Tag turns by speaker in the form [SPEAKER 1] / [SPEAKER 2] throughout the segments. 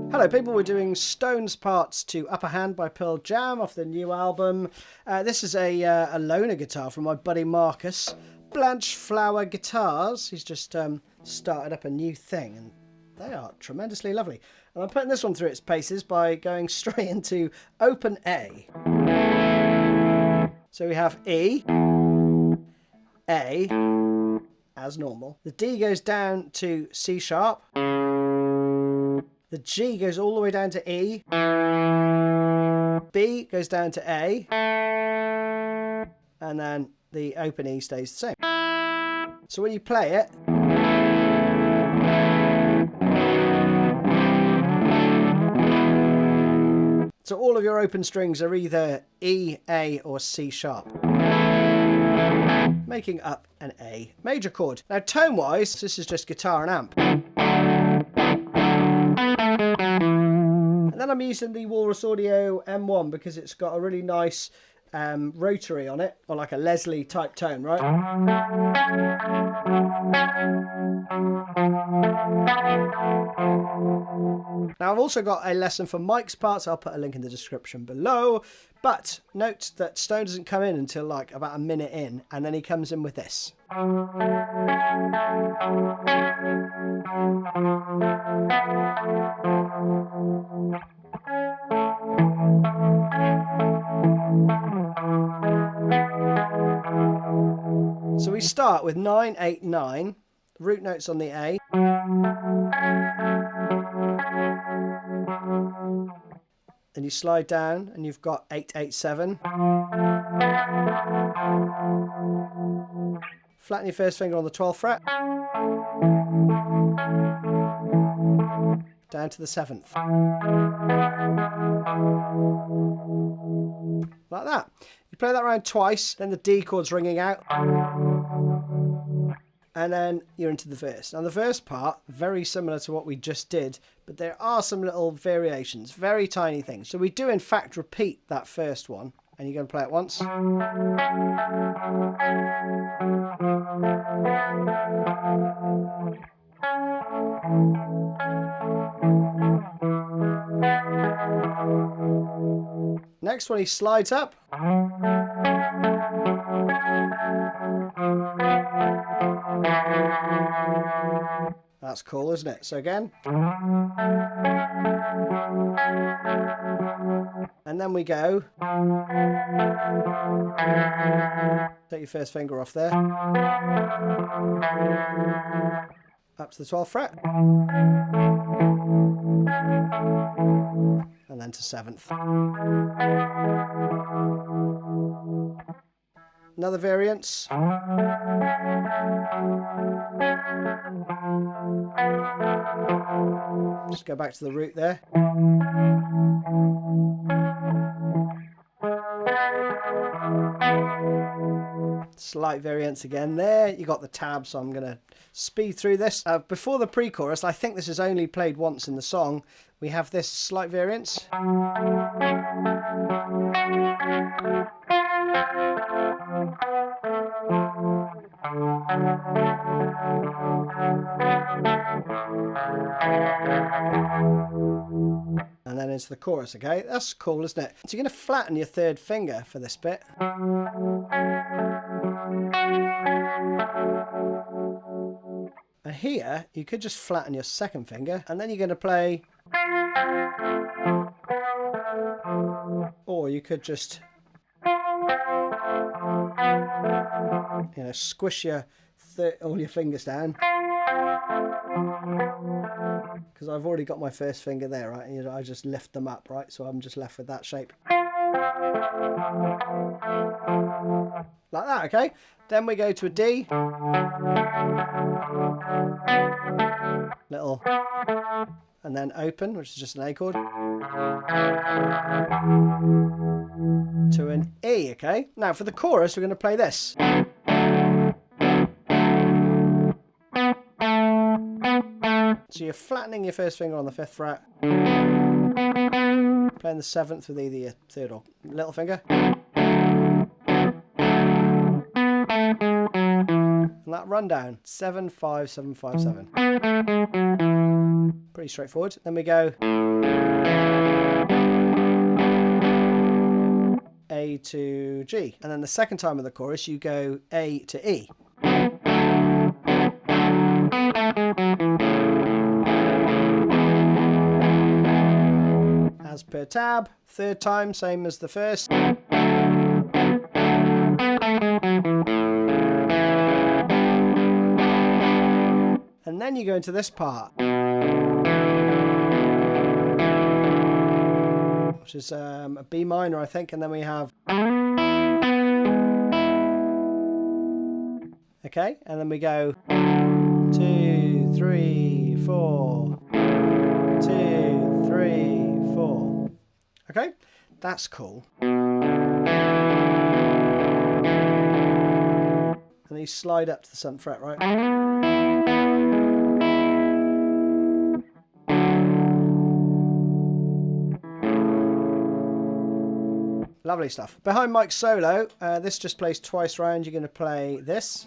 [SPEAKER 1] Hello people, we're doing Stones Parts to Upper Hand by Pearl Jam off the new album. This is a loaner guitar from my buddy Markus. Blanchflower Guitars. He's just started up a new thing and they are tremendously lovely. And I'm putting this one through its paces by going straight into open A. So we have E, A, as normal. The D goes down to C sharp. The G goes all the way down to E. B goes down to A. And then the open E stays the same. So when you play it, so all of your open strings are either E, A or C sharp, making up an A major chord. Now tone wise, this is just guitar and amp. And then I'm using the Walrus Audio M1 because it's got a really nice rotary on it, or like a Leslie type tone, right? Now I've also got a lesson for Mike's parts, I'll put a link in the description below, but note that Stone doesn't come in until like about a minute in, and then he comes in with this. So we start with 9, 8, 9, root notes on the A. Then you slide down and you've got 8, 8, 7. Flatten your first finger on the 12th fret. Down to the 7th. Like that. You play that around twice, then the D chord's ringing out. And then you're into the verse. Now the verse part, very similar to what we just did, but there are some little variations, very tiny things. So we do in fact repeat that first one, and you're going to play it once. Next one he slides up. That's cool, isn't it? So again. And then we go. Take your first finger off there. Up to the 12th fret. And then to 7th. Another variance. Just go back to the root there. Slight variance again there. You got the tab, so I'm going to speed through this. Before the pre-chorus, I think this is only played once in the song. We have this slight variance. And then into the chorus, okay? That's cool, isn't it? So you're going to flatten your third finger for this bit. And here, you could just flatten your second finger, and then you're going to play... Or you could just... You know, squish all your fingers down. Because I've already got my first finger there, right? And I just lift them up, right? So I'm just left with that shape. Like that, okay? Then we go to a D. Little. And then open, which is just an A chord. To an E, okay? Now for the chorus, we're going to play this. So you're flattening your first finger on the 5th fret, playing the 7th with either your 3rd or little finger. And that rundown, 7, 5, 7, 5, 7. Pretty straightforward. Then we go A to G. And then the second time of the chorus, you go A to E. As per tab, 3rd time, same as the first. And then you go into this part, which is a B minor, I think, and then we have, okay, and then we go 2, 3, 4, 2, 3, 4. Okay, that's cool. And these slide up to the 7th fret, right? Lovely stuff. Behind Mike's solo, this just plays twice round. You're going to play this.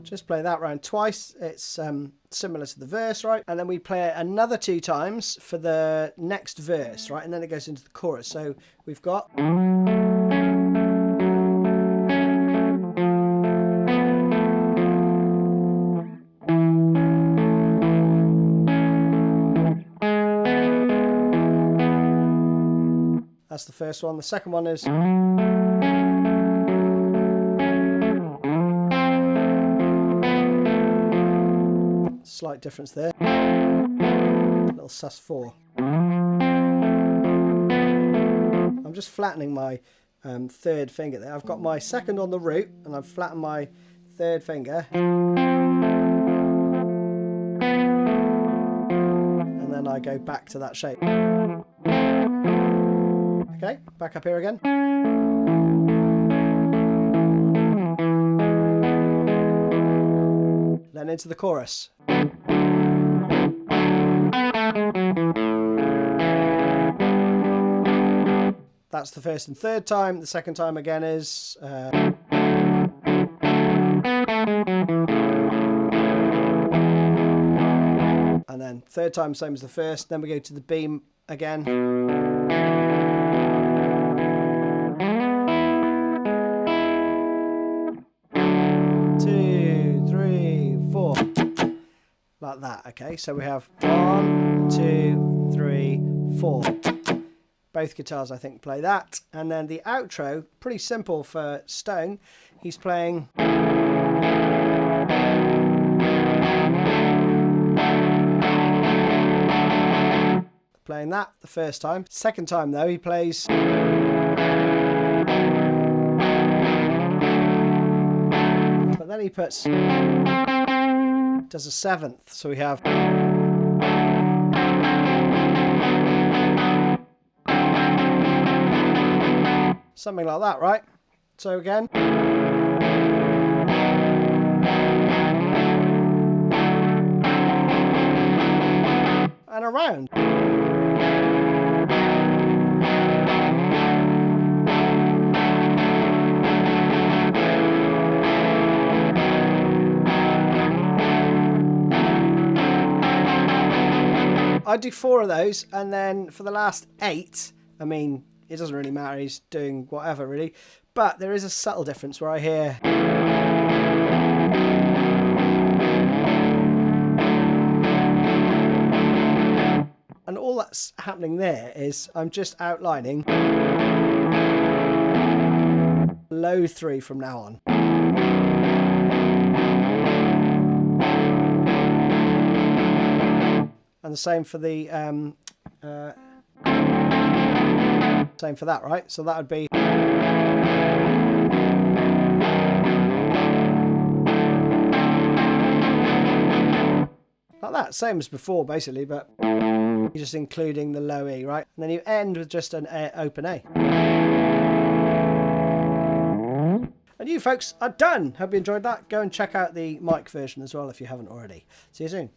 [SPEAKER 1] Just play that round twice. It's similar to the verse, right? And then we play it another 2 times for the next verse, right? And then it goes into the chorus. So we've got... That's the first one. The second one is... Slight difference there. Little sus4. I'm just flattening my 3rd finger there. I've got my 2nd on the root and I've flattened my 3rd finger. And then I go back to that shape. Okay, back up here again. Then into the chorus. That's the 1st and 3rd time. The 2nd time again is... and then 3rd time, same as the 1st. Then we go to the B again. 2, 3, 4. Like that, okay? So we have 1, 2, 3, 4. Both guitars, I think, play that. And then the outro, pretty simple for Stone. He's playing... Playing that the first time. Second time, though, he plays... But then he puts... Does a 7th. So we have... Something like that, right? So again. And around. I do 4 of those, and then for the last 8, I mean, it doesn't really matter, he's doing whatever really, but there is a subtle difference where I hear and all that's happening there is I'm just outlining low 3 from now on. And the same for the same for that, right? So that would be Like that, same as before basically, but you're just including the low E, right? And then you end with just an open A. And you folks are done. Hope you enjoyed that. Go and check out the mic version as well if you haven't already. See you soon.